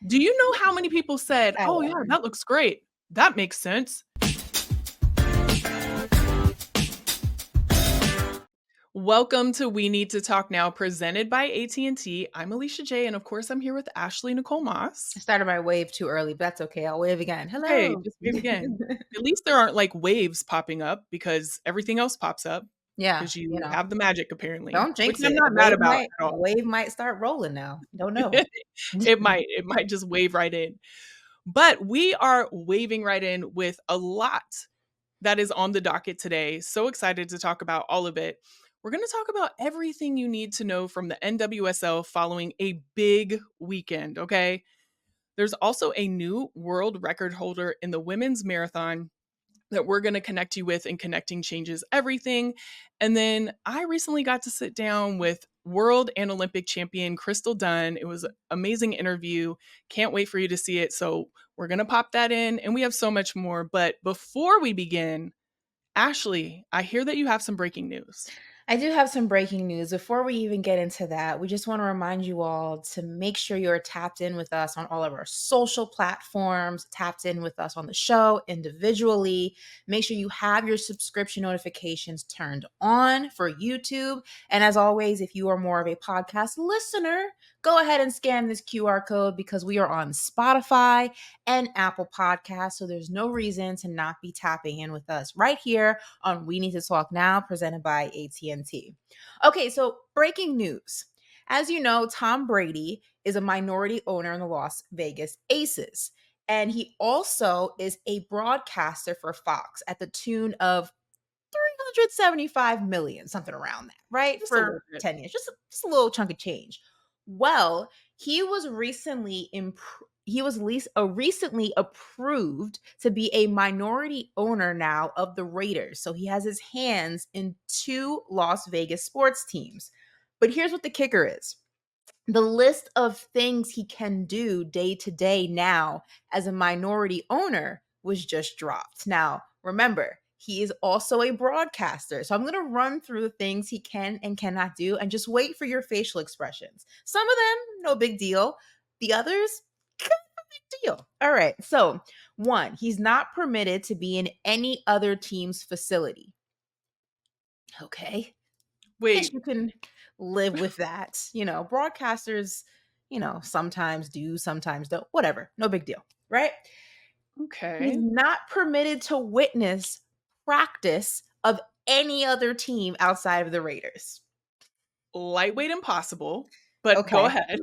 Do you know how many people said, I "Oh yeah, am. that looks great. That makes sense." Welcome to We Need to Talk Now, presented by AT&T. I'm Alicia J, and of course, I'm here with Ashley Nicole Moss. I started my wave too early, but that's okay. I'll wave again. Okay, Hello. just wave again. At least there aren't like waves popping up because everything else pops up Yeah, because you have the magic apparently, don't which jinx I'm it. not mad about at The all. wave might start rolling now. Don't know. It might just wave right in. But we are waving right in with a lot that is on the docket today. So excited to talk about all of it. We're going to talk about everything you need to know from the NWSL following a big weekend, okay? There's also a new world record holder in the women's marathon that we're going to connect you with, and connecting changes everything. And then I recently got to sit down with world and Olympic champion Crystal Dunn. It was an amazing interview. Can't wait for you to see it. So we're going to pop that in, and we have so much more. But before we begin, Ashley, I hear that you have some breaking news. I do have some breaking news. Before we even get into that, we just want to remind you all to make sure you're tapped in with us on all of our social platforms, tapped in with us on the show individually. Make sure you have your subscription notifications turned on for YouTube. And as always, if you are more of a podcast listener, go ahead and scan this QR code because we are on Spotify and Apple Podcasts. So there's no reason to not be tapping in with us right here on We Need to Talk Now, presented by AT&T. Okay, so breaking news. As you know, Tom Brady is a minority owner in the Las Vegas Aces. And he also is a broadcaster for Fox at the tune of 375 million, something around that, right? Just a little For bit. 10 years, just a little chunk of change. Well, he was recently recently approved to be a minority owner now of the Raiders. So he has his hands in two Las Vegas sports teams. But here's what the kicker is. The list of things he can do day to day now as a minority owner was just dropped. Now, remember, he is also a broadcaster. So I'm going to run through the things he can and cannot do and just wait for your facial expressions. Some of them, no big deal. The others, kind of a big deal. All right. So, one, he's not permitted to be in any other team's facility. Okay. Guess Wait, you can live with that. Broadcasters, sometimes do, sometimes don't. Whatever. No big deal. Right? He's okay. not permitted to witness practice of any other team outside of the Raiders. Lightweight impossible, but go Okay. ahead.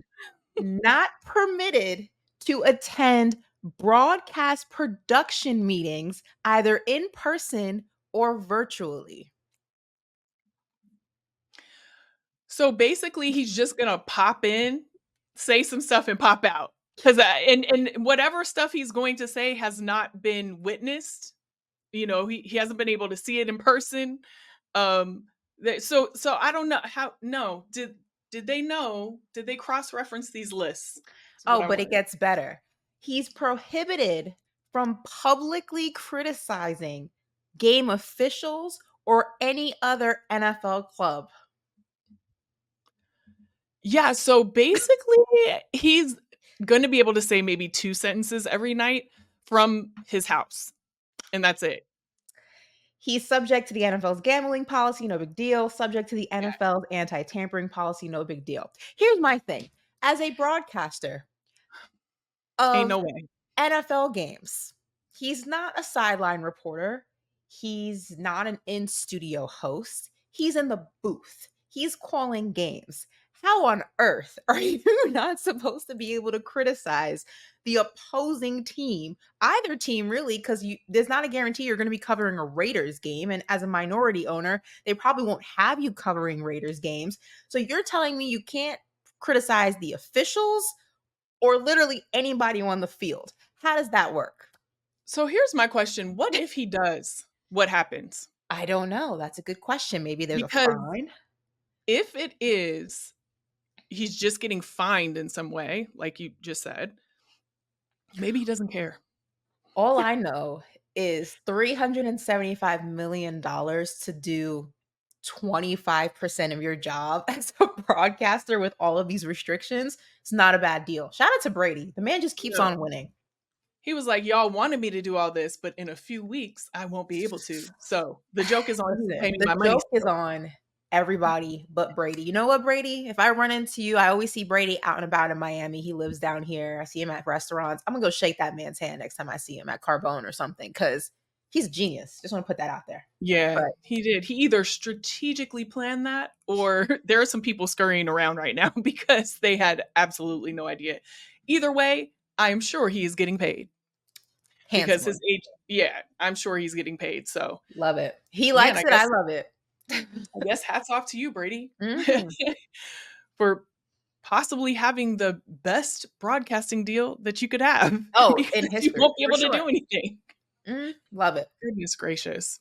Not permitted to attend broadcast production meetings either in person or virtually. So basically, he's just going to pop in, say some stuff, and pop out. Because and whatever stuff he's going to say has not been witnessed. He hasn't been able to see it in person. So I don't know how. No, did they know? Did they cross reference these lists? That's what Oh, I but it wanted. gets better. He's prohibited from publicly criticizing game officials or any other NFL club. Yeah. So basically, he's going to be able to say maybe 2 sentences every night from his house, and that's it. He's subject to the NFL's gambling policy, no big deal. Subject to the Yeah. NFL's anti-tampering policy, no big deal. Here's my thing. As a broadcaster Ain't of no way. NFL games, he's not a sideline reporter. He's not an in-studio host. He's in the booth. He's calling games. How on earth are you not supposed to be able to criticize the opposing team, either team really, because there's not a guarantee you're going to be covering a Raiders game, and as a minority owner, they probably won't have you covering Raiders games. So you're telling me you can't criticize the officials or literally anybody on the field? How does that work? So here's my question. What if he does? What happens? I don't know. That's a good question. Maybe there's a Because fine. if it is, he's just getting fined in some way, like you just said, maybe he doesn't care. All I know is $375 million to do 25% of your job as a broadcaster with all of these restrictions, it's not a bad deal. Shout out to Brady. The man just keeps No. on winning. He was like, "Y'all wanted me to do all this, but in a few weeks, I won't be able to. So the joke is on who pay Listen, me the my money joke is still." on everybody but Brady. You know what, Brady? If I run into you, I always see Brady out and about in Miami. He lives down here. I see him at restaurants. I'm gonna go shake that man's hand next time I see him at Carbone or something because he's a genius. Just want to put that out there. Yeah, But he did. He either strategically planned that or there are some people scurrying around right now because they had absolutely no idea. Either way, I'm sure he is getting paid because his handsomely. age, yeah, I'm sure he's getting paid. So, Love it. He man, likes it. I love it. I guess hats off to you, Brady, Mhm. for possibly having the best broadcasting deal that you could have Oh, because in you history, won't be for able to sure. do anything. Love it. Goodness gracious.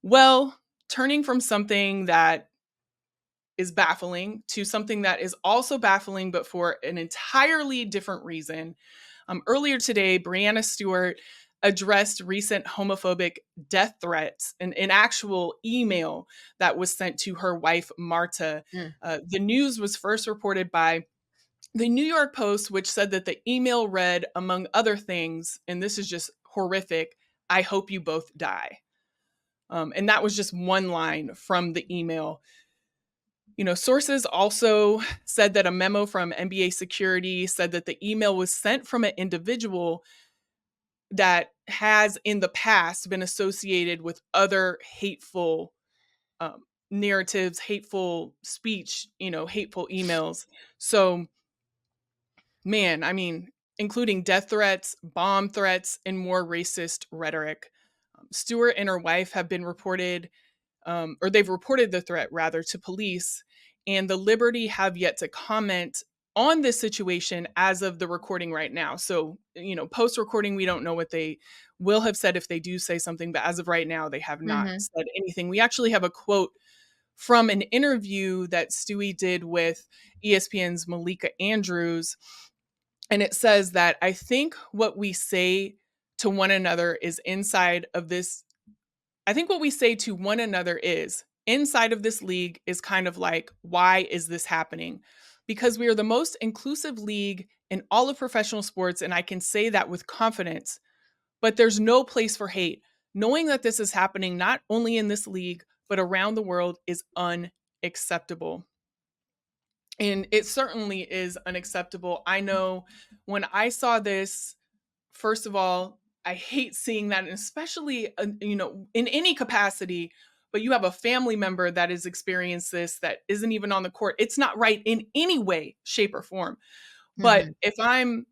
Well, turning from something that is baffling to something that is also baffling, but for an entirely different reason. Earlier today, Breanna Stewart addressed recent homophobic death threats in an actual email that was sent to her wife, Marta. Mm. The news was first reported by the New York Post, which said that the email read, among other things, and this is just horrific, "I hope you both die." And that was just one line from the email. Sources also said that a memo from NBA security said that the email was sent from an individual that has in the past been associated with other hateful narratives, hateful speech, hateful emails. So, man, I mean, including death threats, bomb threats, and more racist rhetoric. Stewart and her wife have been reported or they've reported the threat rather to police, and the Liberty have yet to comment on this situation as of the recording right now. So, post recording, we don't know what they will have said if they do say something, but as of right now, they have not Mhm. said anything. We actually have a quote from an interview that Stewie did with ESPN's Malika Andrews, and it says that I think what we say to one another is inside of this I think what we say to one another is inside of this league is kind of like, why is this happening? Because we are the most inclusive league in all of professional sports. And I can say that with confidence, but there's no place for hate. Knowing that this is happening not only in this league, but around the world is unacceptable. And it certainly is unacceptable. I know when I saw this, first of all, I hate seeing that, and especially, in any capacity, but you have a family member that has experienced this that isn't even on the court. It's not right in any way, shape, or form. But Mhm. if I'm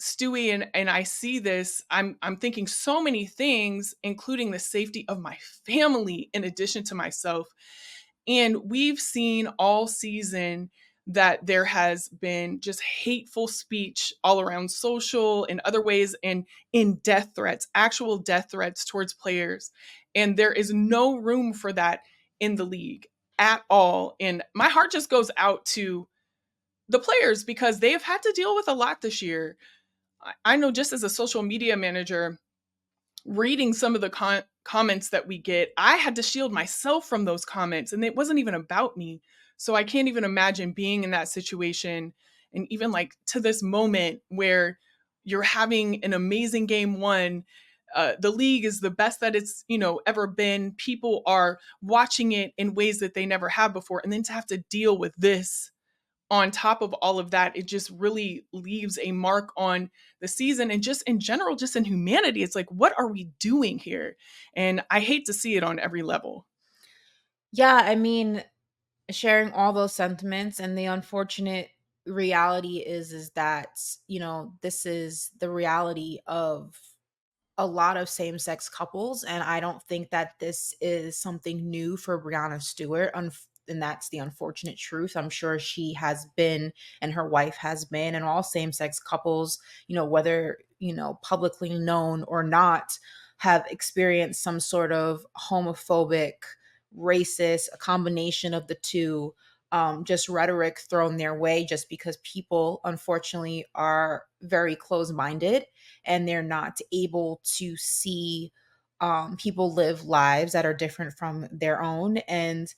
Stewie and I see this, I'm thinking so many things, including the safety of my family in addition to myself. And we've seen all season that there has been just hateful speech all around social and other ways and in death threats, actual death threats towards players. And there is no room for that in the league at all. And my heart just goes out to the players because they have had to deal with a lot this year. I know just as a social media manager, reading some of the comments that we get, I had to shield myself from those comments, and it wasn't even about me. So I can't even imagine being in that situation. And even like to this moment where you're having an amazing game one, the league is the best that it's ever been. People are watching it in ways that they never have before, and then to have to deal with this on top of all of that, it just really leaves a mark on the season and just in general, just in humanity. It's like, what are we doing here? And I hate to see it on every level. Yeah, I mean, sharing all those sentiments, and the unfortunate reality is that, this is the reality of a lot of same-sex couples, and I don't think that this is something new for Breanna Stewart, and that's the unfortunate truth. I'm sure she has been, and her wife has been, and all same-sex couples, whether, publicly known or not, have experienced some sort of homophobic, racist, a combination of the two, just rhetoric thrown their way just because people unfortunately are very close-minded and they're not able to see people live lives that are different from their own. And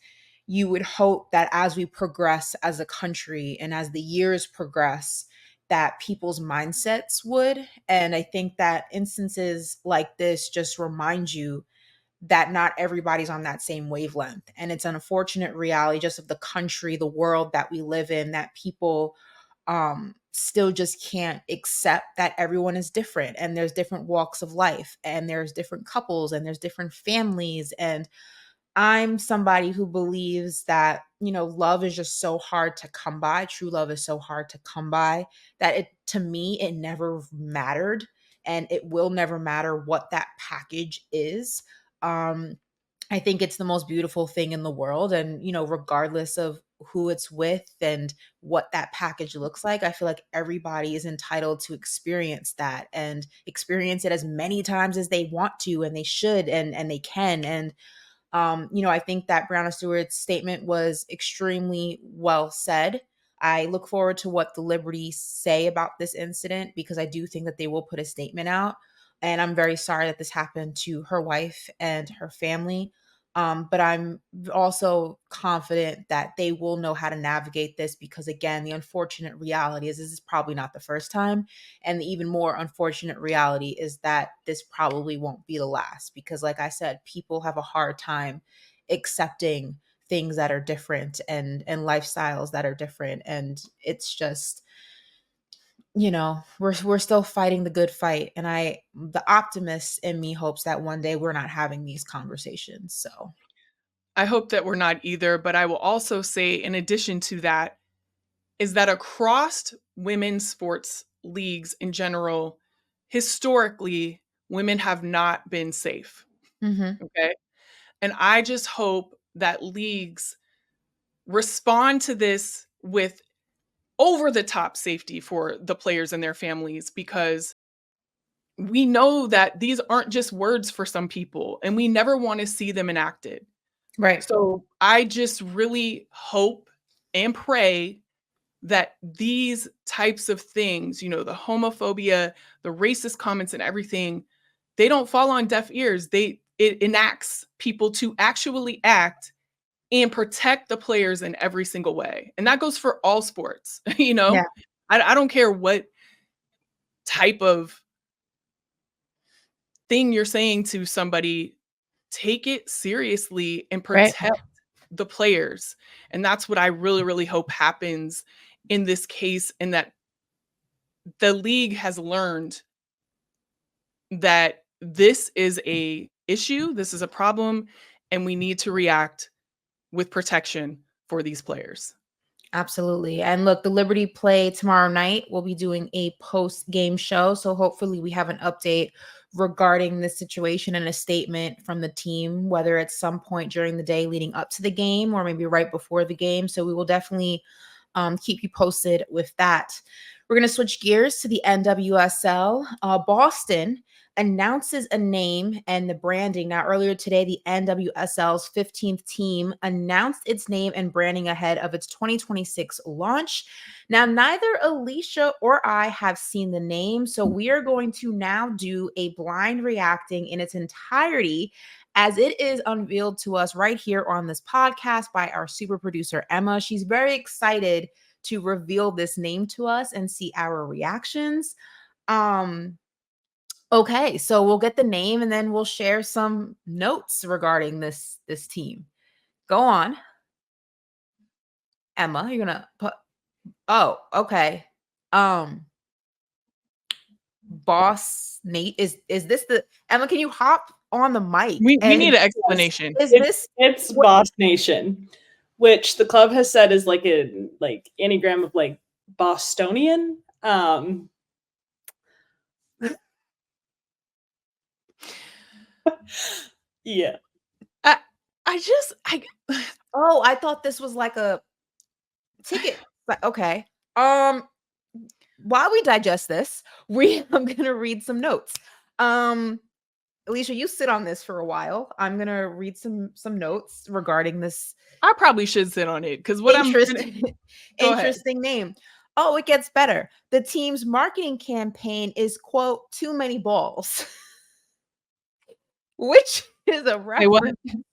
you would hope that as we progress as a country and as the years progress, that people's mindsets would. And I think that instances like this just remind you that not everybody's on that same wavelength. And it's an unfortunate reality just of the country, the world that we live in, that people still just can't accept that everyone is different and there's different walks of life and there's different couples and there's different families. And I'm somebody who believes that, love is just so hard to come by. True love is so hard to come by that to me, it never mattered and it will never matter what that package is. Um, I think it's the most beautiful thing in the world. And, regardless of who it's with and what that package looks like, I feel like everybody is entitled to experience that and experience it as many times as they want to and they should and they can. And I think that Breanna Stewart's statement was extremely well said. I look forward to what the Liberties say about this incident because I do think that they will put a statement out. And I'm very sorry that this happened to her wife and her family. But I'm also confident that they will know how to navigate this because, again, the unfortunate reality is this is probably not the first time. And the even more unfortunate reality is that this probably won't be the last because, like I said, people have a hard time accepting things that are different and lifestyles that are different. And it's just, we're still fighting the good fight. And the optimist in me hopes that one day we're not having these conversations. So I hope that we're not either, but I will also say, in addition to that, is that across women's sports leagues in general, historically, women have not been safe. mhm. Okay. And I just hope that leagues respond to this with over the top safety for the players and their families because we know that these aren't just words for some people and we never want to see them enacted. Right. So I just really hope and pray that these types of things, the homophobia, the racist comments and everything, they don't fall on deaf ears. It enacts people to actually act and protect the players in every single way. And that goes for all sports, Yeah. I don't care what type of thing you're saying to somebody, take it seriously and Right. protect the players. And that's what I really, really hope happens in this case, and that the league has learned that this is a issue, this is a problem, and we need to react with protection for these players. Absolutely. And look, the Liberty play tomorrow night. We'll be doing a post game show. So hopefully we have an update regarding this situation and a statement from the team, whether it's some point during the day leading up to the game or maybe right before the game. So we will definitely keep you posted with that. We're going to switch gears to the NWSL. Boston announces a name and the branding. Now, earlier today, the NWSL's 15th team announced its name and branding ahead of its 2026 launch. Now, neither Alicia or I have seen the name, so we are going to now do a blind reacting in its entirety as it is unveiled to us right here on this podcast by our super producer, Emma. She's very excited to reveal this name to us and see our reactions. Okay, so we'll get the name and then we'll share some notes regarding this team. Go on. Emma, you're gonna put oh, okay. Um Boss Nate, is this the Emma, can you hop on the mic We need and an explanation. is this It's what Boss Nation, which the club has said is like a anagram of like Bostonian. Yeah. I oh, I thought this was like a ticket. But okay. While we digest this, I'm gonna read some notes. Alicia, you sit on this for a while. I'm gonna read some notes regarding this I probably should sit on it because what I'm gonna interesting go ahead. interesting name. Oh, it gets better. The team's marketing campaign is quote too many balls, which is a Say what? reference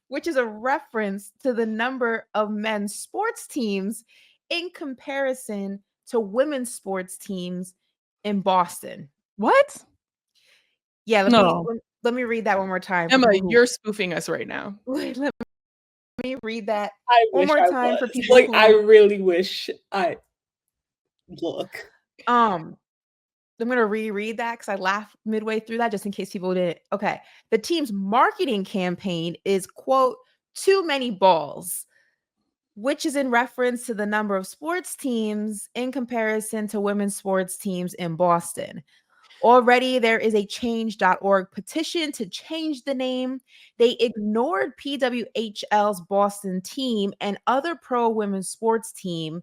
which is a reference to the number of men's sports teams in comparison to women's sports teams in Boston. What? Yeah, No. let me read that one more time for Emma, people who you're spoofing us right now. let me read that I one wish more I time for was. people Like, who I really wish I look. I'm gonna reread that because I laughed midway through that just in case people didn't. Okay. The team's marketing campaign is, quote, too many balls, which is in reference to the number of sports teams in comparison to women's sports teams in Boston. Already, there is a change.org petition to change the name. They ignored PWHL's Boston team and other pro women's sports team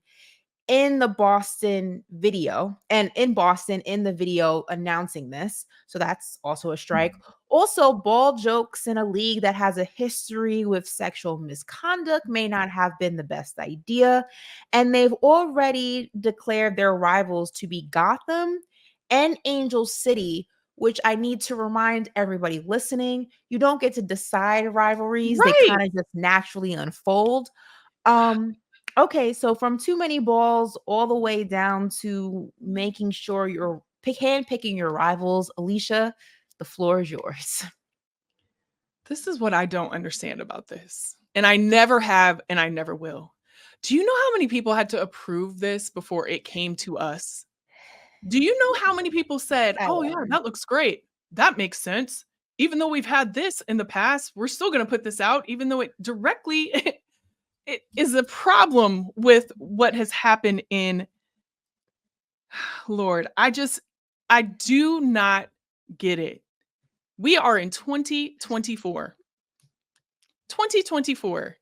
in the Boston video and in Boston in the video announcing this. So that's also a strike. Also, ball jokes in a league that has a history with sexual misconduct may not have been the best idea. And they've already declared their rivals to be Gotham and Angel City, which I need to remind everybody listening, you don't get to decide rivalries. They Right. kind of just naturally unfold. Okay, so from too many balls all the way down to making sure you're handpicking your rivals, Alicia, the floor is yours. This is what I don't understand about this. And I never have, and I never will. Do you know how many people had to approve this before it came to us? Do you know how many people said, "Oh, yeah, that looks great. That makes sense. Even though we've had this in the past, we're still going to put this out, even though it directly it is a problem with what has happened in Lord. I do not get it. We are in 2024. 2024.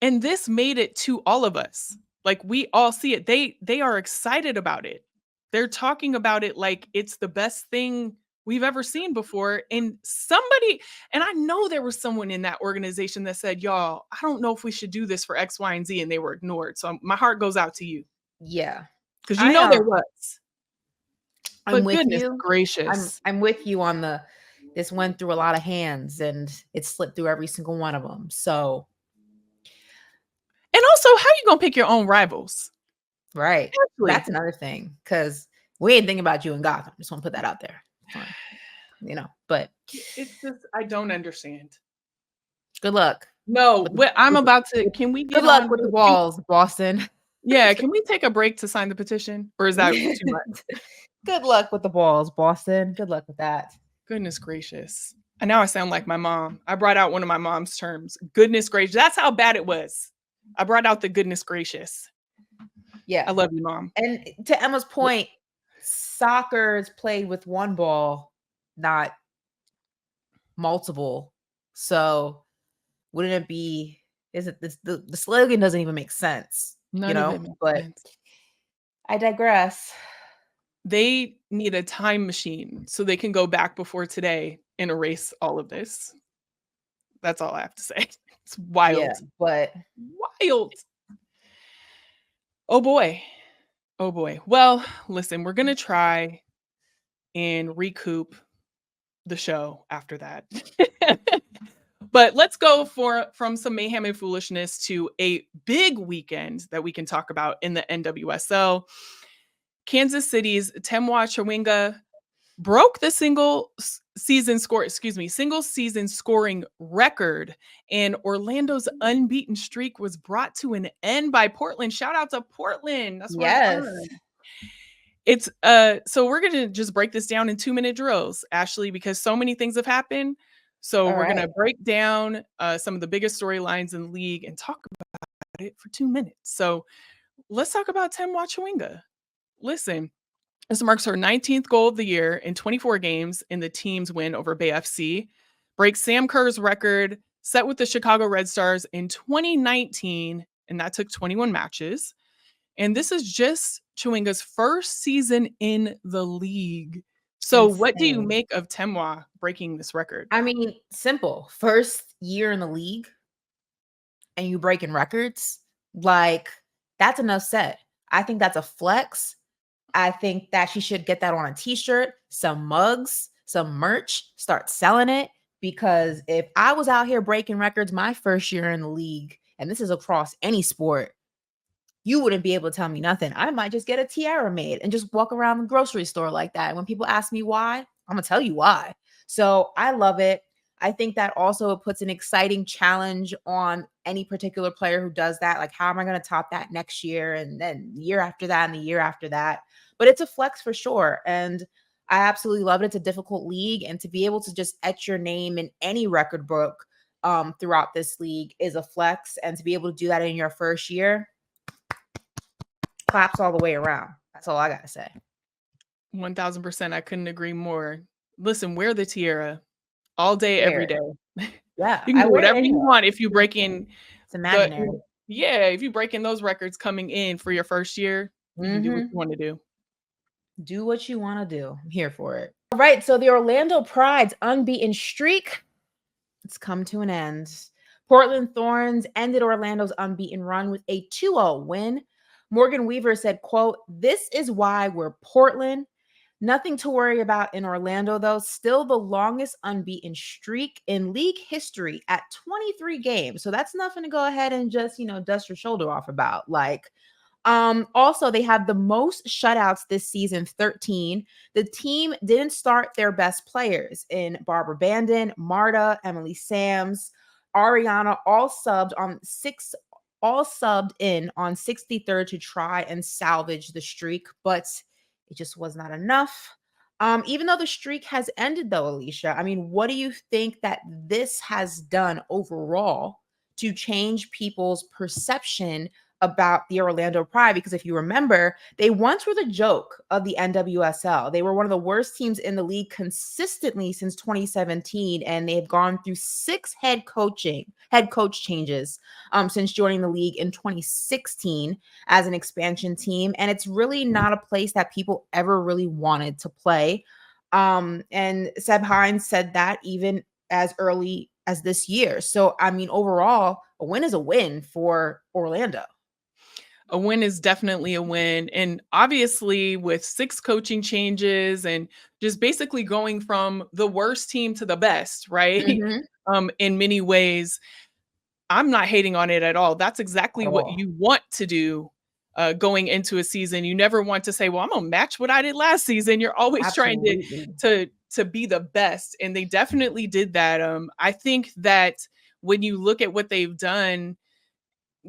And this made it to all of us. Like we all see it. They are excited about it. They're talking about it like it's the best thing we've ever seen before. And I know there was someone in that organization that said, "Y'all, I don't know if we should do this for X, Y, and Z," and they were ignored. So my heart goes out to you. Yeah. Because you know there was. I'm But with goodness you. gracious. I'm with you on this went through a lot of hands and it slipped through every single one of them. So And also, how you gonna pick your own rivals? right. Exactly. That's another thing. Because we ain't thinking about you in Gotham. Just want to put that out there. But It's just I don't understand. good luck. No, I'm about to. Can we get Good luck on with the balls, Boston. Yeah, can we take a break to sign the petition? Or is that too much? Good luck with the balls, Boston. Good luck with that. Goodness gracious. And now I sound like my mom. I brought out one of my mom's terms. Goodness gracious. That's how bad it was. I brought out the goodness gracious. Yeah. I love you, Mom. And to Emma's point, soccer is played with one ball, not multiple. So wouldn't it be, is it this the slogan doesn't even make sense. None of it makes but sense. I digress. They need a time machine so they can go back before today and erase all of this. That's all I have to say. It's wild. Yeah, but wild. Oh boy. Oh boy. Well, listen, we're going to try and recoup the show after that. But let's go from some mayhem and foolishness to a big weekend that we can talk about in the NWSL. Kansas City's Temwa Chawinga broke the single season scoring record, and Orlando's unbeaten streak was brought to an end by Portland. Shout out to Portland. That's where I'm from. It's so we're gonna just break this down in 2-minute drills, Ashley, because so many things have happened. So we're gonna break down some of the biggest storylines in the league and talk about it for 2 minutes. So let's talk about Temwa Chawinga. Listen, this marks her 19th goal of the year in 24 games in the team's win over Bay FC, breaks Sam Kerr's record set with the Chicago Red Stars in 2019, and that took 21 matches. And this is just Chawinga's first season in the league. So what do you make of Temwa breaking this record? I mean, simple. First year in the league and you breaking records, like that's enough said. I think that's a flex. I think that she should get that on a t-shirt, some mugs, some merch, start selling it because if I was out here breaking records my first year in the league, and this is across any sport, you wouldn't be able to tell me nothing. I might just get a tiara made and just walk around the grocery store like that. And when people ask me why, I'm going to tell you why. So I love it. I think that also puts an exciting challenge on any particular player who does that. Like, how am I going to top that next year? And then the year after that and the year after that. But it's a flex for sure. And I absolutely love it. It's a difficult league. And to be able to just etch your name in any record book throughout this league is a flex. And to be able to do that in your first year, claps all the way around. That's all I got to say. 1000%. I couldn't agree more. Listen, wear the tiara all day, Wear every it. day. Yeah, You can I do wear it whatever you anyway. want if you break in It's imaginary. if you break in those records coming in for your first year, you can do what you want to do. Do what you want to do. I'm here for it. All right, so the Orlando Pride's unbeaten streak, it's come to an end. Portland Thorns ended Orlando's unbeaten run with a 2-0 win. Morgan Weaver said, quote, "This is why we're Portland. Nothing to worry about in Orlando, though. Still the longest unbeaten streak in league history at 23 games. So that's nothing to go ahead and just, dust your shoulder off about. Also, they have the most shutouts this season, 13. The team didn't start their best players in Barbara Bandon, Marta, Emily Sams, Ariana, all subbed in on 63rd to try and salvage the streak, but it just was not enough. Even though the streak has ended, though, Alicia, I mean, what do you think that this has done overall to change people's perception about the Orlando Pride? Because if you remember, they once were the joke of the NWSL. They were one of the worst teams in the league consistently since 2017, and they have gone through 6 head coach changes since joining the league in 2016 as an expansion team. And it's really not a place that people ever really wanted to play. And Seb Hines said that even as early as this year. So, I mean, overall, a win is a win for Orlando. A win is definitely a win. And obviously, with 6 coaching changes and just basically going from the worst team to the best, right? In many ways, I'm not hating on it at all. That's exactly what you want to do going into a season. You never want to say, well, I'm going to match what I did last season. You're always Absolutely. trying to be the best. And they definitely did that. I think that when you look at what they've done,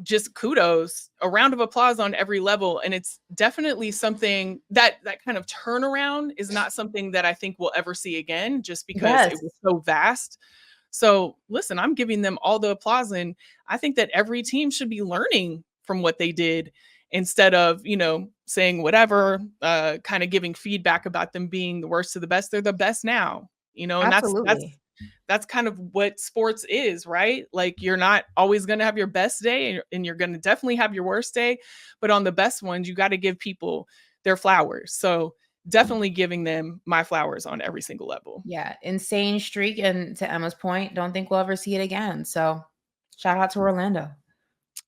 just kudos, a round of applause on every level. And it's definitely something that kind of turnaround is not something that I think we'll ever see again, just because it was so vast. So listen, I'm giving them all the applause. And I think that every team should be learning from what they did instead of, saying whatever, kind of giving feedback about them being the worst to the best. They're the best now, and that's kind of what sports is, right? Like, you're not always going to have your best day, and you're going to definitely have your worst day, but on the best ones, you got to give people their flowers. So definitely giving them my flowers on every single level. Yeah, insane streak. And to Emma's point, don't think we'll ever see it again. So shout out to Orlando.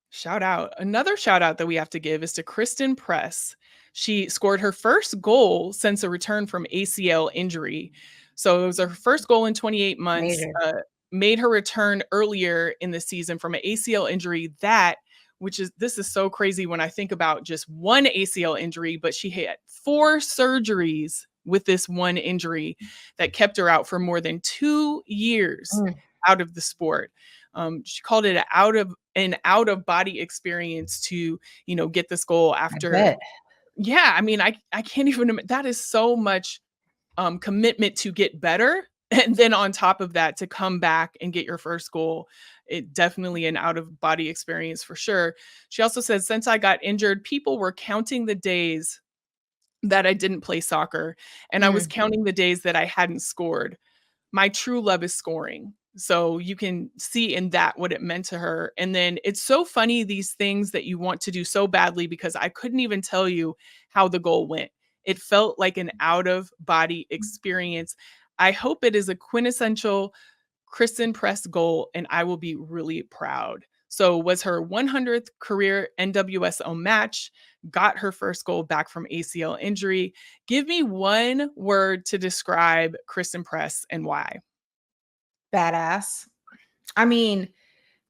Shout out. Another shout out that we have to give is to Christen Press. She scored her first goal since a return from ACL injury. So it was her first goal in 28 months, made her return earlier in the season from an ACL injury this is so crazy when I think about just one ACL injury, but she had 4 surgeries with this one injury that kept her out for more than 2 years out of the sport. She called it an out of body experience to, get this goal after. Yeah. I mean, I can't even, that is so much commitment to get better. And then on top of that, to come back and get your first goal, it definitely an out of body experience for sure. She also said, since I got injured, people were counting the days that I didn't play soccer, and I was counting the days that I hadn't scored. My true love is scoring. So you can see in that what it meant to her. And then it's so funny, these things that you want to do so badly, because I couldn't even tell you how the goal went. It felt like an out of body experience. I hope it is a quintessential Christen Press goal, and I will be really proud. So was her 100th career NWSL match, got her first goal back from ACL injury. Give me one word to describe Christen Press and why. Badass. I mean,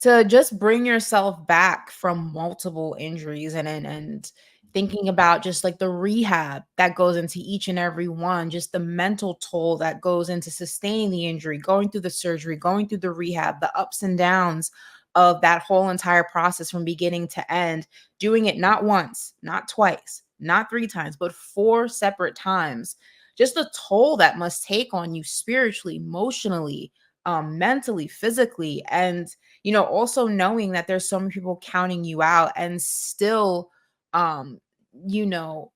to just bring yourself back from multiple injuries and thinking about just like the rehab that goes into each and every one, just the mental toll that goes into sustaining the injury, going through the surgery, going through the rehab, the ups and downs of that whole entire process from beginning to end, doing it not once, not twice, not three times, but four separate times. Just the toll that must take on you spiritually, emotionally, mentally, physically, and also knowing that there's so many people counting you out and still, um, you know,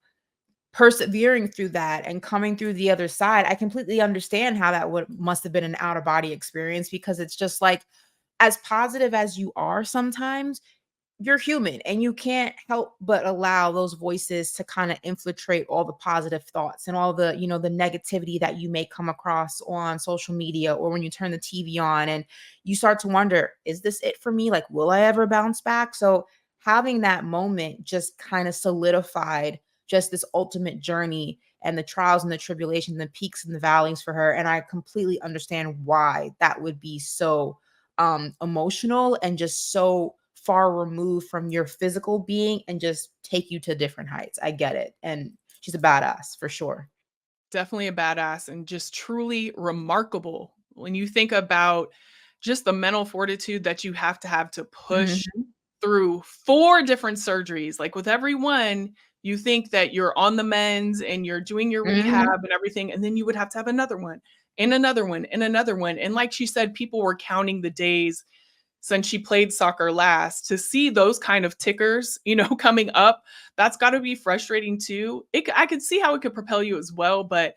persevering through that and coming through the other side. I completely understand how that would must have been an out of body experience, because it's just like, as positive as you are sometimes, you're human and you can't help but allow those voices to kind of infiltrate all the positive thoughts and all the the negativity that you may come across on social media or when you turn the TV on, and you start to wonder, is this it for me? Like, will I ever bounce back? So having that moment just kind of solidified just this ultimate journey and the trials and the tribulations, the peaks and the valleys for her. And I completely understand why that would be so emotional and just so far removed from your physical being and just take you to different heights. I get it. And she's a badass for sure. Definitely a badass and just truly remarkable when you think about just the mental fortitude that you have to push Mhm. through 4 different surgeries. Like, with every one, you think that you're on the mends and you're doing your rehab Mhm. and everything, and then you would have to have another one, and another one, and another one, and like she said, people were counting the days since she played soccer last. To see those kind of tickers, coming up, that's gotta be frustrating too. I could see how it could propel you as well, but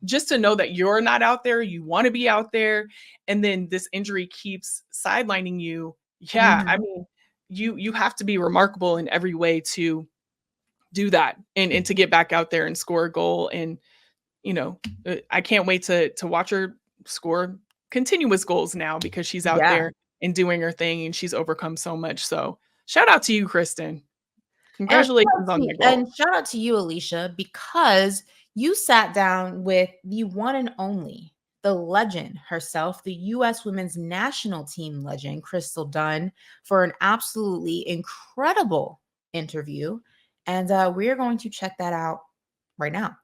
just to know that you're not out there, you wanna be out there, and then this injury keeps sidelining you. Yeah, I Mhm. mean, you have to be remarkable in every way to do that and to get back out there and score a goal. And, I can't wait to watch her score continuous goals now, because she's out Yeah. there and doing her thing and she's overcome so much. So, shout out to you, Kristen. Congratulations on that goal. And shout out to you, Alicia, because you sat down with the one and only, the legend herself, the US women's national team legend, Crystal Dunn, for an absolutely incredible interview. And we're going to check that out right now.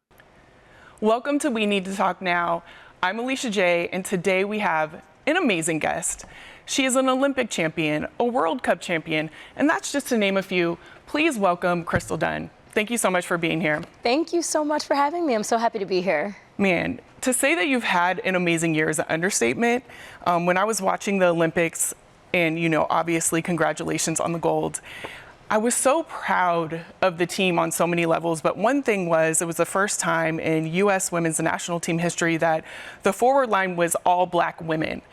Welcome to We Need to Talk Now. I'm Alicia J, and today we have an amazing guest. She is an Olympic champion, a World Cup champion, and that's just to name a few. Please welcome Crystal Dunn. Thank you so much for being here. Thank you so much for having me. I'm so happy to be here. Man, to say that you've had an amazing year is an understatement. When I was watching the Olympics, and obviously congratulations on the gold, I was so proud of the team on so many levels, but one thing was, it was the first time in U.S. women's national team history that the forward line was all Black women.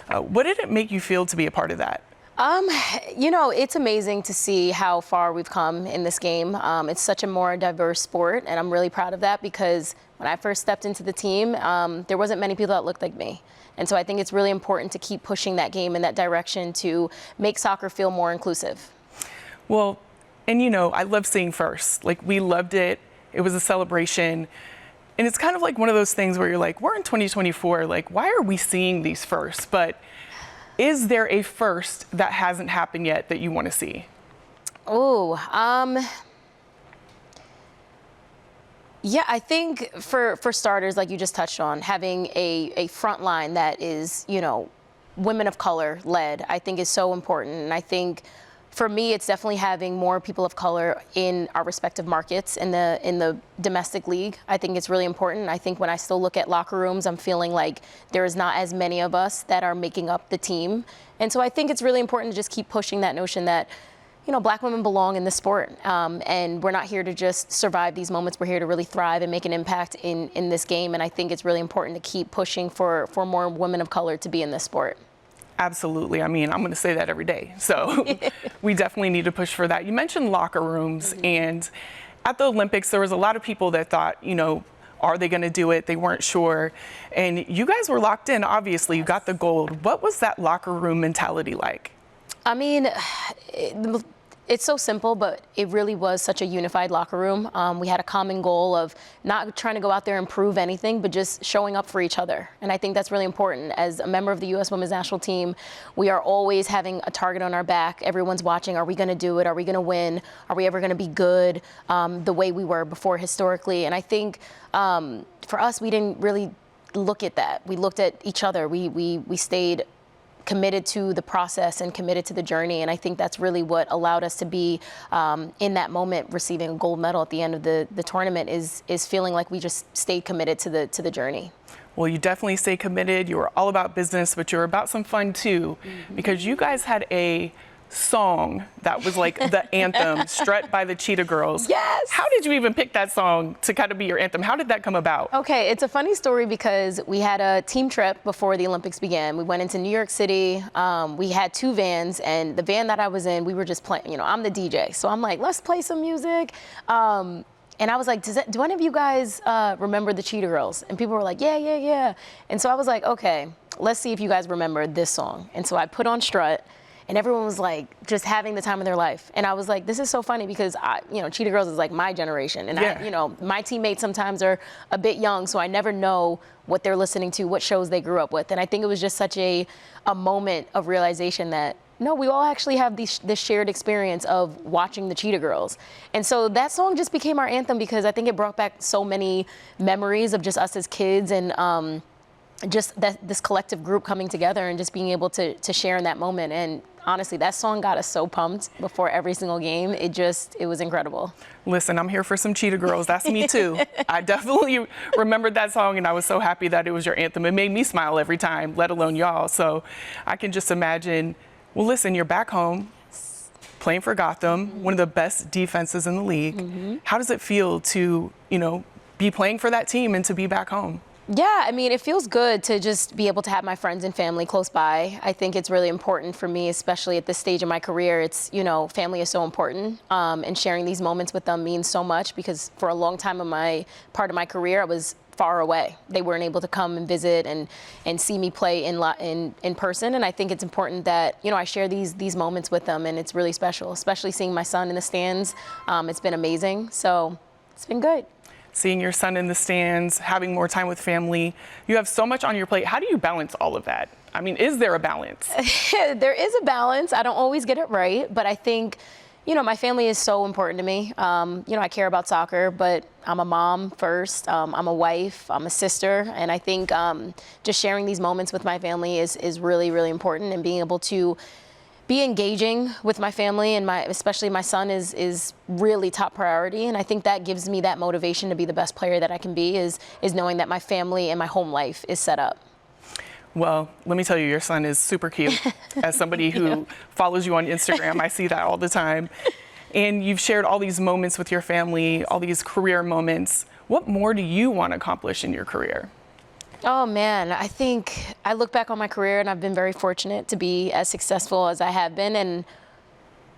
What did it make you feel to be a part of that? It's amazing to see how far we've come in this game. It's such a more diverse sport, and I'm really proud of that, because when I first stepped into the team, there wasn't many people that looked like me. And so I think it's really important to keep pushing that game in that direction to make soccer feel more inclusive. Well, and I love seeing first. Like, we loved it. It was a celebration. And it's kind of like one of those things where you're like, we're in 2024, like, why are we seeing these firsts? But is there a first that hasn't happened yet that you want to see? Yeah, I think for starters, like you just touched on, having a front line that is, women of color led, I think is so important. And I think for me, it's definitely having more people of color in our respective markets in the domestic league. I think it's really important. I think when I still look at locker rooms, I'm feeling like there is not as many of us that are making up the team. And so I think it's really important to just keep pushing that notion that, Black women belong in the sport. And we're not here to just survive these moments. We're here to really thrive and make an impact in this game. And I think it's really important to keep pushing for more women of color to be in this sport. Absolutely. I mean, I'm going to say that every day. So we definitely need to push for that. You mentioned locker rooms, and at the Olympics, there was a lot of people that thought, are they going to do it? They weren't sure. And you guys were locked in, obviously. You got the gold. What was that locker room mentality like? I mean, it's so simple, but it really was such a unified locker room. We had a common goal of not trying to go out there and prove anything, but just showing up for each other. And I think that's really important. As a member of the U.S. Women's National Team, we are always having a target on our back. Everyone's watching. Are we going to do it? Are we going to win? Are we ever going to be good the way we were before historically? And I think for us, we didn't really look at that. We looked at each other. We stayed committed to the process and committed to the journey. And I think that's really what allowed us to be in that moment receiving a gold medal at the end of the tournament is feeling like we just stayed committed to the journey. Well, you definitely stay committed. You were all about business, but you were about some fun too, because you guys had a song that was like the anthem, Strut by the Cheetah Girls. Yes! How did you even pick that song to kind of be your anthem? How did that come about? Okay, it's a funny story because we had a team trip before the Olympics began. We went into New York City. We had 2 vans, and the van that I was in, we were just playing, you know, I'm the DJ. So I'm like, let's play some music. And I was like, do any of you guys remember the Cheetah Girls? And people were like, yeah. And so I was like, okay, let's see if you guys remember this song. And so I put on Strut. And everyone was like just having the time of their life. And I was like, this is so funny because Cheetah Girls is like my generation. And my teammates sometimes are a bit young, so I never know what they're listening to, what shows they grew up with. And I think it was just such a moment of realization that, no, we all actually have this shared experience of watching the Cheetah Girls. And so that song just became our anthem because I think it brought back so many memories of just us as kids and just this collective group coming together and just being able to share in that moment. And honestly, that song got us so pumped before every single game. It was incredible. Listen, I'm here for some Cheetah Girls. That's me too. I definitely remembered that song, and I was so happy that it was your anthem. It made me smile every time, let alone y'all. So I can just imagine, well, listen, you're back home playing for Gotham, one of the best defenses in the league. How does it feel to, be playing for that team and to be back home? Yeah, I mean, it feels good to just be able to have my friends and family close by. I think it's really important for me, especially at this stage of my career. It's, family is so important, and sharing these moments with them means so much because for a long time of my part of my career, I was far away. They weren't able to come and visit and see me play in person. And I think it's important that, I share these moments with them, and it's really special, especially seeing my son in the stands. It's been amazing. So it's been good. Seeing your son in the stands, having more time with family. You have so much on your plate. How do you balance all of that? I mean, is there a balance? There is a balance. I don't always get it right, but I think, my family is so important to me. I care about soccer, but I'm a mom first. I'm a wife, I'm a sister, and I think just sharing these moments with my family is really, really important, and being able to be engaging with my family and especially my son is really top priority. And I think that gives me that motivation to be the best player that I can be is knowing that my family and my home life is set up. Well, let me tell you, your son is super cute. As somebody who follows you on Instagram, I see that all the time. And you've shared all these moments with your family, all these career moments. What more do you want to accomplish in your career? Oh man, I think I look back on my career and I've been very fortunate to be as successful as I have been, and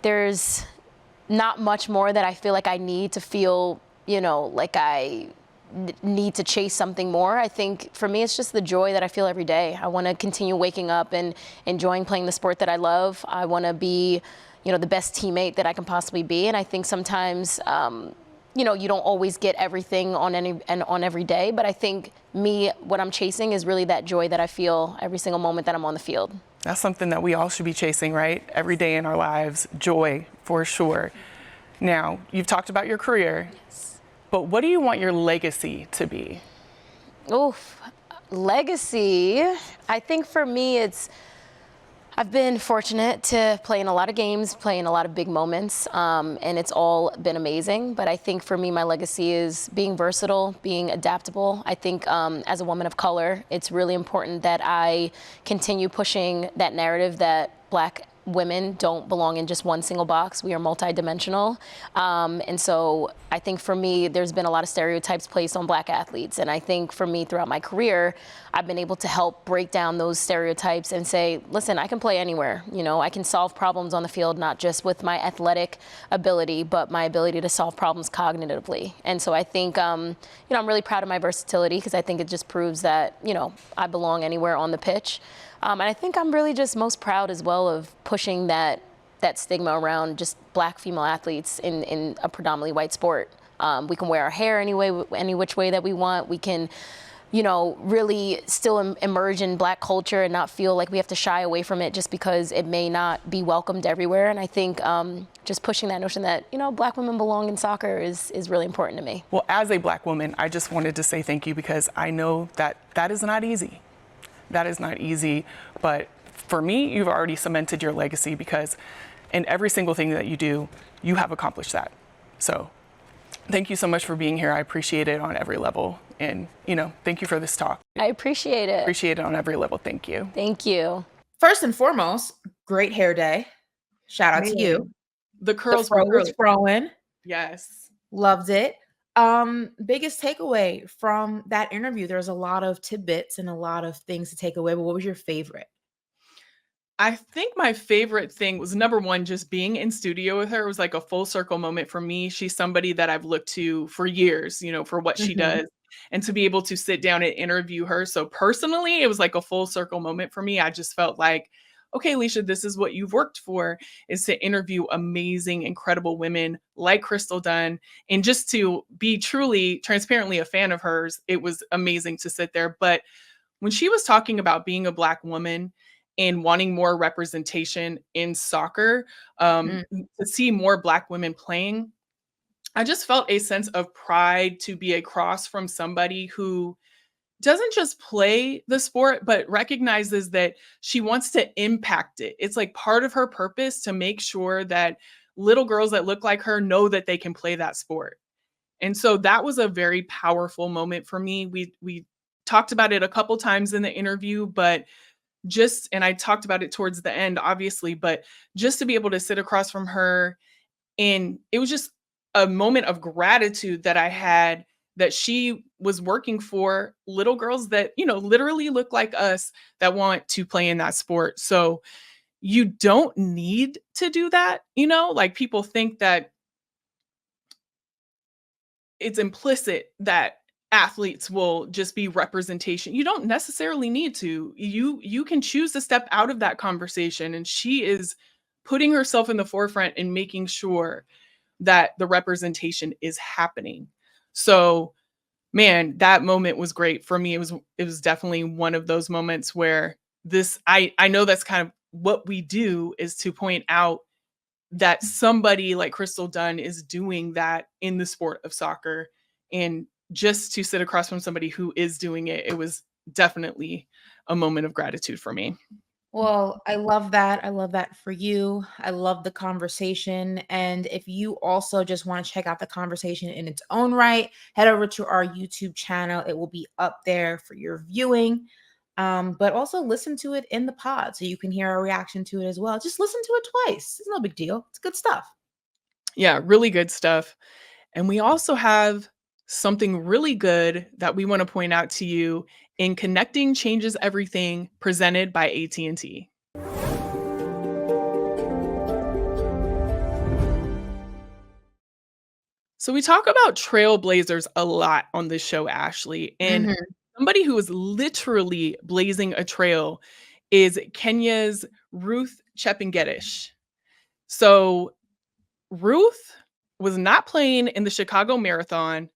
there's not much more that I feel like I need to feel, like I need to chase something more. I think for me it's just the joy that I feel every day. I want to continue waking up and enjoying playing the sport that I love. I want to be, the best teammate that I can possibly be, and I think sometimes you don't always get everything on every day, but I think what I'm chasing is really that joy that I feel every single moment that I'm on the field. That's something that we all should be chasing, right? Every day in our lives, joy for sure. Now, you've talked about your career, but what do you want your legacy to be? Oof, legacy. I think for me I've been fortunate to play in a lot of games, play in a lot of big moments, and it's all been amazing. But I think for me, my legacy is being versatile, being adaptable. I think as a woman of color, it's really important that I continue pushing that narrative that Black women don't belong in just one single box. We are multidimensional. And so I think for me, there's been a lot of stereotypes placed on Black athletes. And I think for me, throughout my career, I've been able to help break down those stereotypes and say, listen, I can play anywhere. I can solve problems on the field, not just with my athletic ability, but my ability to solve problems cognitively. And so I think, I'm really proud of my versatility because I think it just proves that, I belong anywhere on the pitch. And I think I'm really just most proud as well of pushing that that stigma around just Black female athletes in a predominantly white sport. We can wear our hair any which way that we want. We can, really still emerge in Black culture and not feel like we have to shy away from it just because it may not be welcomed everywhere. And I think just pushing that notion that, Black women belong in soccer is really important to me. Well, as a Black woman, I just wanted to say thank you, because I know that is not easy. That is not easy. But for me, you've already cemented your legacy, because in every single thing that you do, you have accomplished that. So thank you so much for being here. I appreciate it on every level. And, thank you for this talk. I appreciate it. Appreciate it on every level. Thank you. Thank you. First and foremost, great hair day. Shout out to you. The curls The fro were was growing. Yes. Loved it. Biggest takeaway from that interview, there's a lot of tidbits and a lot of things to take away, but what was your favorite? I think my favorite thing was, number one, just being in studio with her. It was like a full circle moment for me. She's somebody that I've looked to for years, for what she does. And to be able to sit down and interview her so personally, it was like a full circle moment for me. I just felt like, okay, Alicia, this is what you've worked for, is to interview amazing, incredible women like Crystal Dunn. And just to be truly, transparently a fan of hers, it was amazing to sit there. But when she was talking about being a Black woman and wanting more representation in soccer, to see more Black women playing, I just felt a sense of pride to be across from somebody who doesn't just play the sport, but recognizes that she wants to impact it. It's like part of her purpose to make sure that little girls that look like her know that they can play that sport. And so that was a very powerful moment for me. We talked about it a couple times in the interview, but and I talked about it towards the end, obviously, but just to be able to sit across from her, and it was just a moment of gratitude that I had, that she was working for little girls that, literally look like us, that want to play in that sport. So you don't need to do that, like people think that it's implicit that athletes will just be representation. You don't necessarily need to. You can choose to step out of that conversation, and she is putting herself in the forefront and making sure that the representation is happening. So, man, that moment was great for me. It was definitely one of those moments where I know that's kind of what we do, is to point out that somebody like Crystal Dunn is doing that in the sport of soccer. And just to sit across from somebody who is doing it, it was definitely a moment of gratitude for me. Well, I love that. I love that for you. I love the conversation. And if you also just want to check out the conversation in its own right, head over to our YouTube channel. It will be up there for your viewing. But also listen to it in the pod so you can hear our reaction to it as well. Just listen to it twice. It's no big deal. It's good stuff. Yeah, really good stuff. And we also have something really good that we want to point out to you in Connecting Changes Everything, presented by AT&T. So we talk about trailblazers a lot on this show, Ashley, and somebody who is literally blazing a trail is Kenya's Ruth Chepngetich. So Ruth was not playing in the Chicago Marathon.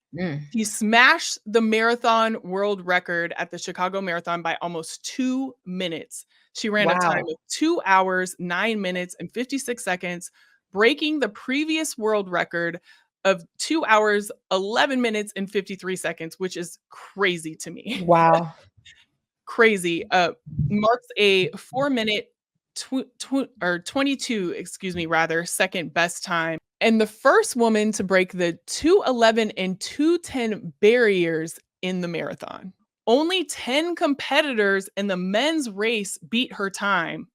He smashed the marathon world record at the Chicago Marathon by almost 2 minutes. She ran a time of 2 hours, 9 minutes, and 56 seconds, breaking the previous world record of 2 hours, 11 minutes, and 53 seconds, which is crazy to me. Wow. Crazy. Marks a 4-minute 22, second best time. And the first woman to break the 2:11 and 2:10 barriers in the marathon. Only 10 competitors in the men's race beat her time.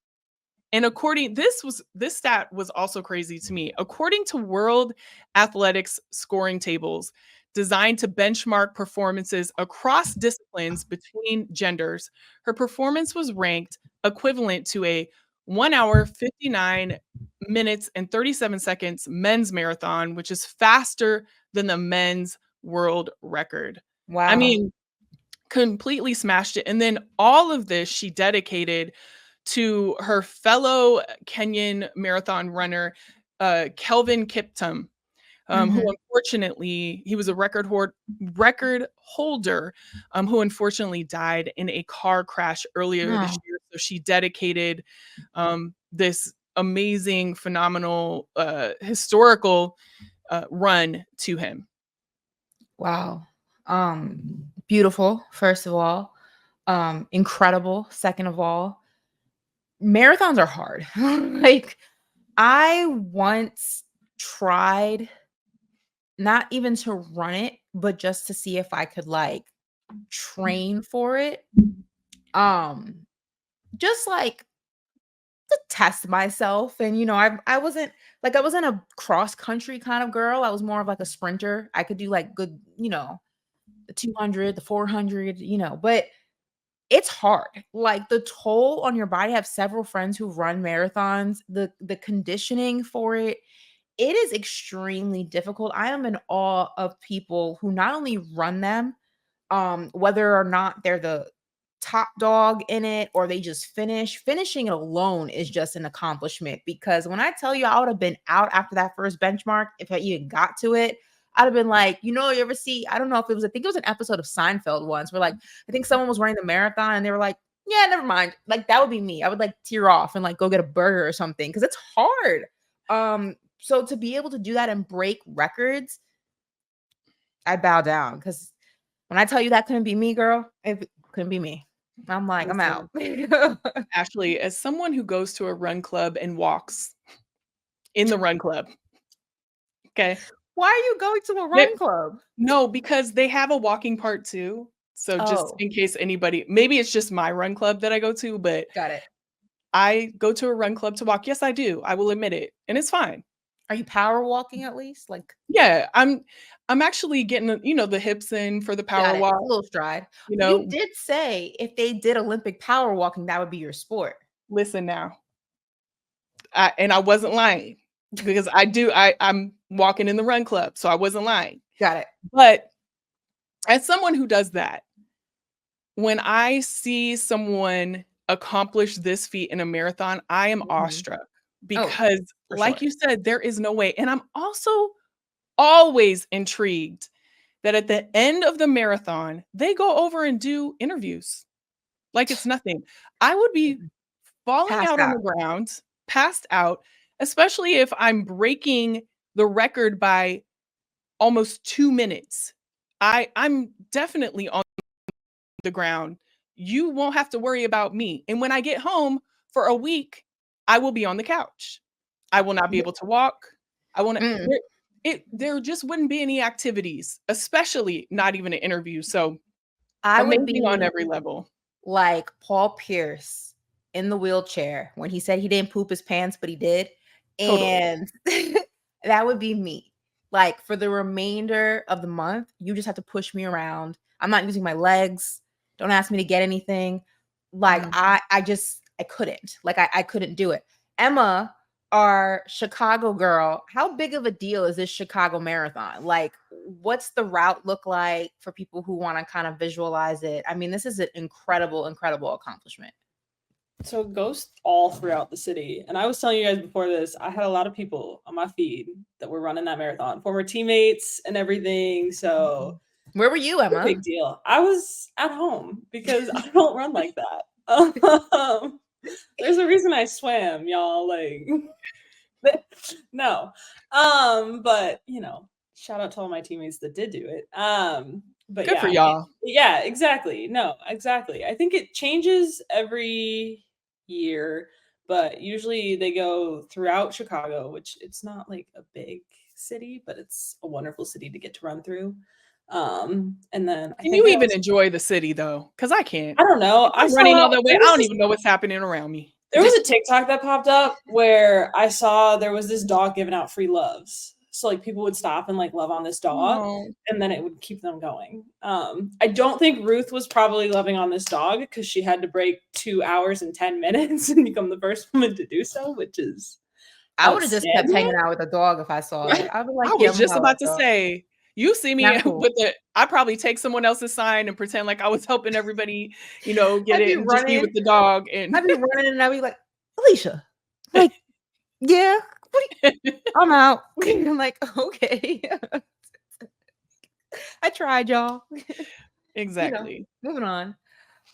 And this stat was also crazy to me. According to World Athletics scoring tables designed to benchmark performances across disciplines between genders, her performance was ranked equivalent to a 1 hour, 59 minutes, and 37 seconds men's marathon, which is faster than the men's world record. Wow. I mean, completely smashed it. And then all of this she dedicated to her fellow Kenyan marathon runner, Kelvin Kiptum, who unfortunately, he was a record holder, who unfortunately died in a car crash earlier this Oh, year. So she dedicated this amazing, phenomenal, historical run to him. wow. Beautiful, first of all. Incredible, second of all. Marathons are hard. Like, I once tried not even to run it, but just to see if I could like train for it. Um, just like to test myself. And I wasn't a cross country kind of girl. I was more of like a sprinter. I could do like good, the 200, the 400, but it's hard. Like the toll on your body. I have several friends who run marathons. The conditioning for it, it is extremely difficult. I am in awe of people who not only run them, whether or not they're the top dog in it or they just finishing it alone is just an accomplishment. Because when I tell you I would have been out after that first benchmark, if I even got to it, I'd have been like, you ever see, I don't know if it was, I think it was an episode of Seinfeld once where like, I think someone was running the marathon and they were like, yeah, never mind. Like that would be me. I would like tear off and like go get a burger or something because it's hard. So to be able to do that and break records, I bow down because when I tell you that couldn't be me, girl, it couldn't be me. I'm like, I'm out. Ashley, as someone who goes to a run club and walks in the run club, okay? Why are you going to a They- run club? No, because they have a walking part too. So just Oh, in case anybody, maybe it's just my run club that I go to, but got it. I go to a run club to walk. Yes, I do. I will admit it. And it's fine. Are you power walking at least? Like, Yeah, I'm actually getting, the hips in for the power got it. walk, A little stride. you You know. did say if they did Olympic power walking, that would be your sport. Listen now. And I wasn't lying because I'm walking in the run club, so I wasn't lying. Got it. But as someone who does that, when I see someone accomplish this feat in a marathon, I am awestruck Oh, because, for like sure. you said, there is no way. And I'm also always intrigued that at the end of the marathon, they go over and do interviews like it's nothing. I would be falling Passed out on out. the ground, passed out, especially if I'm breaking the record by almost 2 minutes. I'm definitely on the ground. You won't have to worry about me. And when I get home for a week, I will be on the couch. I will not be able to walk. I won't Mm. there just wouldn't be any activities, especially not even an interview. So I would amazing on be every level. like Paul Pierce in the wheelchair when he said he didn't poop his pants, but he did. Totally. And that would be me. Like for the remainder of the month, you just have to push me around. I'm not using my legs. Don't ask me to get anything. Like Mhm. I couldn't. Like I couldn't do it. Emma, our Chicago girl, how big of a deal is this Chicago marathon? Like, what's the route look like for people who want to kind of visualize it? I mean, this is an incredible, incredible accomplishment. So it goes all throughout the city. And I was telling you guys before this, I had a lot of people on my feed that were running that marathon, former teammates and everything. So Where were you, it's a Emma? big deal. I was at home because I don't run like that. There's a reason I swam, y'all. Like, no. But shout out to all my teammates that did do it. But Good yeah, for y'all. yeah, exactly. No, exactly. I think it changes every year, but usually they go throughout Chicago, which it's not like a big city, but it's a wonderful city to get to run through. And then I Can think you they even also, enjoy the city though? Because I can't. I don't know. If I I'm running all saw that way, I don't even know what's happening around me. there was a TikTok that popped up where I saw there was this dog giving out free loves. So like people would stop and like love on this dog Oh, and then it would keep them going. I don't think Ruth was probably loving on this dog because she had to break 2 hours and 10 minutes and become the first woman to do so, which is I would have just kept outstanding. hanging out with a dog if I saw it. I'd be like, I yeah, was I'm gonna just have about a to dog. say, You see me Not cool. with I probably take someone else's sign and pretend like I was helping everybody, get I'd be it and just be running. with the dog and I'd be running and I'd be like, Alicia, like, yeah, I'm out. I'm like, okay. I tried, y'all. exactly. Moving on.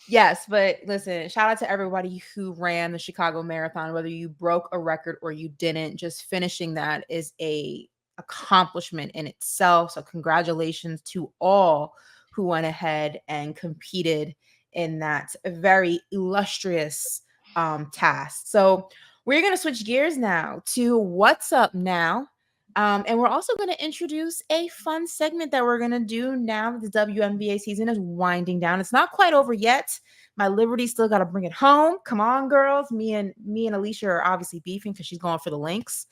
Yes, but listen, shout out to everybody who ran the Chicago Marathon, whether you broke a record or you didn't. Just finishing that is a accomplishment in itself. So congratulations to all who went ahead and competed in that very illustrious task. So we're going to switch gears now to what's up now. And we're also going to introduce a fun segment that we're going to do now that the WNBA season is winding down. It's not quite over yet. My Liberty still got to bring it home. Come on, girls. Me and Alicia are obviously beefing because she's going for the Lynx.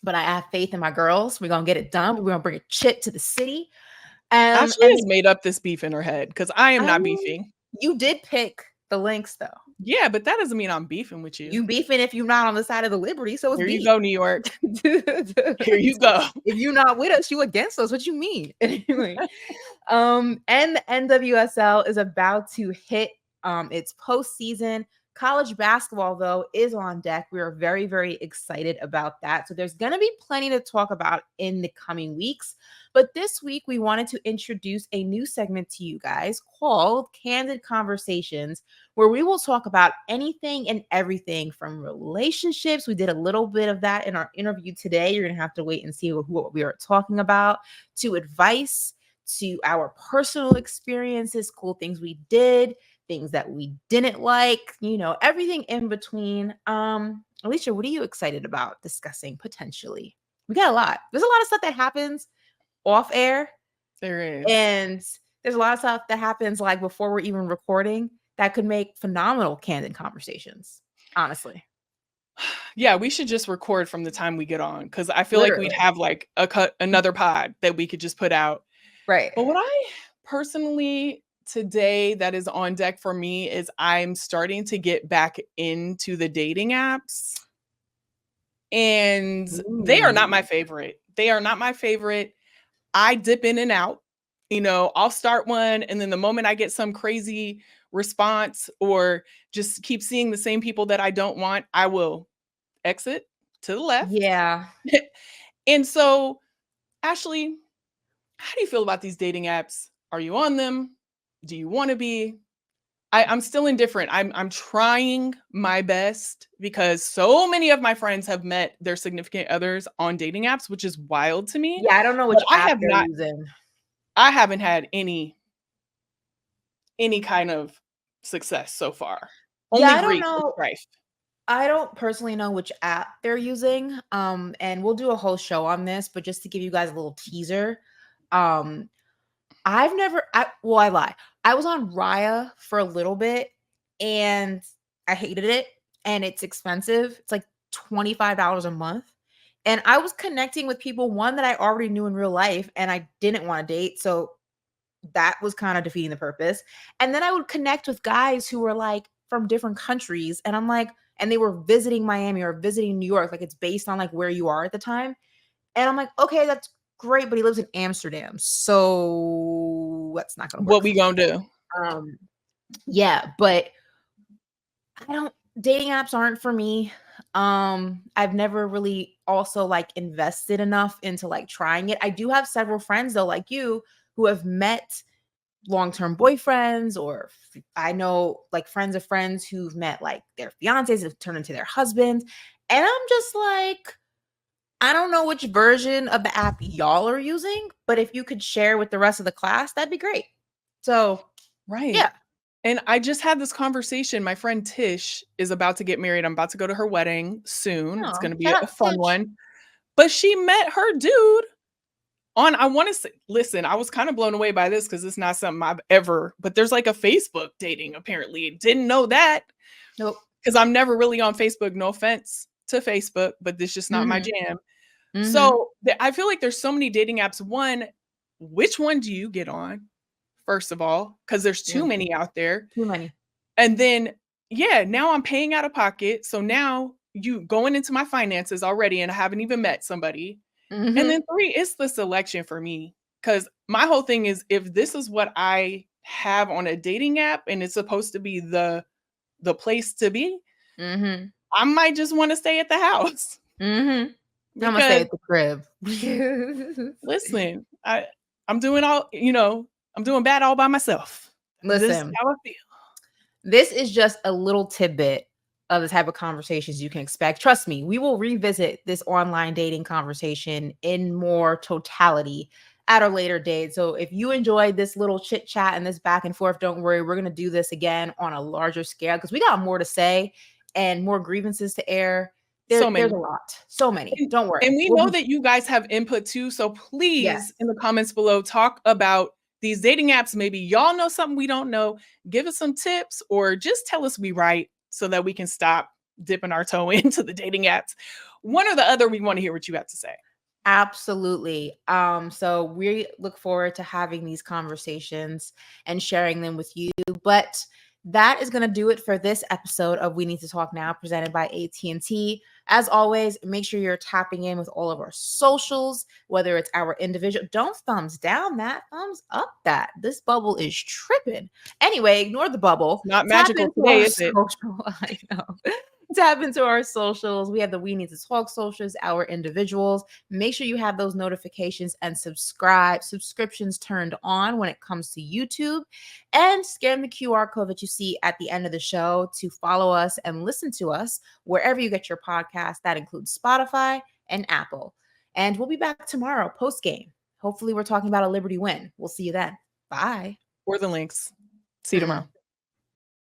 But I have faith in my girls. We're going to get it done. We're going to bring a chip to the city. Ashley has made up this beef in her head because I am not beefing. You did pick the Lynx, though. Yeah, but that doesn't mean I'm beefing with you. You beefing if you're not on the side of the Liberty. So it's Here beef. you go, New York. Here you go. If you're not with us, you against us. What you mean? Anyway, and the NWSL is about to hit its postseason. College basketball, though, is on deck. We are very, very excited about that. So there's going to be plenty to talk about in the coming weeks. But this week, we wanted to introduce a new segment to you guys called Candid Conversations, where we will talk about anything and everything from relationships. We did a little bit of that in our interview today. You're going to have to wait and see what we are talking about, to advice, to our personal experiences, cool things we did, things that we didn't like, everything in between. Alicia, what are you excited about discussing potentially? We got a lot. There's a lot of stuff that happens off air. There is. And there's a lot of stuff that happens like before we're even recording that could make phenomenal candid conversations, honestly. Yeah, we should just record from the time we get on because I feel like we'd have like another pod that we could just put out. Right. But what I personally today that is on deck for me is I'm starting to get back into the dating apps. And they are not my favorite. They are not my favorite. I dip in and out. I'll start one, and then the moment I get some crazy response or just keep seeing the same people that I don't want, I will exit to the left. Yeah. And so, Ashley, how do you feel about these dating apps? Are you on them? Do you want to be? I'm still indifferent. I'm trying my best because so many of my friends have met their significant others on dating apps, which is wild to me. Yeah, I don't know which app they're using. I haven't had any kind of success so far. Only I don't know. I don't personally know which app they're using. And we'll do a whole show on this, but just to give you guys a little teaser, I lie. I was on Raya for a little bit and I hated it, and it's expensive. It's like $25 a month. And I was connecting with people, one that I already knew in real life and I didn't want to date. So that was kind of defeating the purpose. And then I would connect with guys who were like from different countries. And I'm like, and they were visiting Miami or visiting New York. Like it's based on like where you are at the time. And I'm like, okay, that's great, but he lives in Amsterdam. So that's not going to work. What we going to do? Yeah, but dating apps aren't for me. I've never really also like invested enough into like trying it. I do have several friends though, like you, who have met long-term boyfriends, or I know like friends of friends who've met like their fiancés have turned into their husbands. And I'm just like, I don't know which version of the app y'all are using, but if you could share with the rest of the class, that'd be great. So, right. Yeah. And I just had this conversation. My friend Tish is about to get married. I'm about to go to her wedding soon. It's going to be a fun one. But she met her dude on, I want to say, listen, I was kind of blown away by this because it's not something I've ever, but there's like a Facebook dating apparently. Didn't know that. Nope. Because I'm never really on Facebook. No offense to Facebook, but this is just not my jam. So I feel like there's so many dating apps. One, which one do you get on? First of all, because there's too many out there. Too many. And then, now I'm paying out of pocket. So now you going into my finances already, and I haven't even met somebody. And then 3, it's the selection for me. Because my whole thing is, if this is what I have on a dating app and it's supposed to be the place to be, I might just want to stay at the house. I'm gonna stay at the crib. Listen, I'm doing I'm doing bad all by myself. This is Listen, how I feel. this is just a little tidbit of the type of conversations you can expect. Trust me, we will revisit this online dating conversation in more totality at a later date. So if you enjoyed this little chit chat and this back and forth, don't worry, we're going to do this again on a larger scale because we got more to say and more grievances to air. There's a lot. So many. Don't worry. And we know that you guys have input too. So please, in the comments below, talk about these dating apps. Maybe y'all know something we don't know. Give us some tips or just tell us we right so that we can stop dipping our toe into the dating apps. One or the other, we want to hear what you have to say. Absolutely. So we look forward to having these conversations and sharing them with you. But that is going to do it for this episode of We Need to Talk Now, presented by AT&T. As always, make sure you're tapping in with all of our socials, whether it's our individual. Don't thumbs down that, thumbs up that. This bubble is tripping. Anyway, ignore the bubble. Not magical today, is it? I know. Tap into our socials. We have the We Need to Talk socials, our individuals. Make sure you have those notifications and subscriptions turned on when it comes to YouTube. And scan the QR code that you see at the end of the show to follow us and listen to us wherever you get your podcast. That includes Spotify and Apple. And we'll be back tomorrow post-game. Hopefully we're talking about a Liberty win. We'll see you then. Bye. Or the links. See you tomorrow.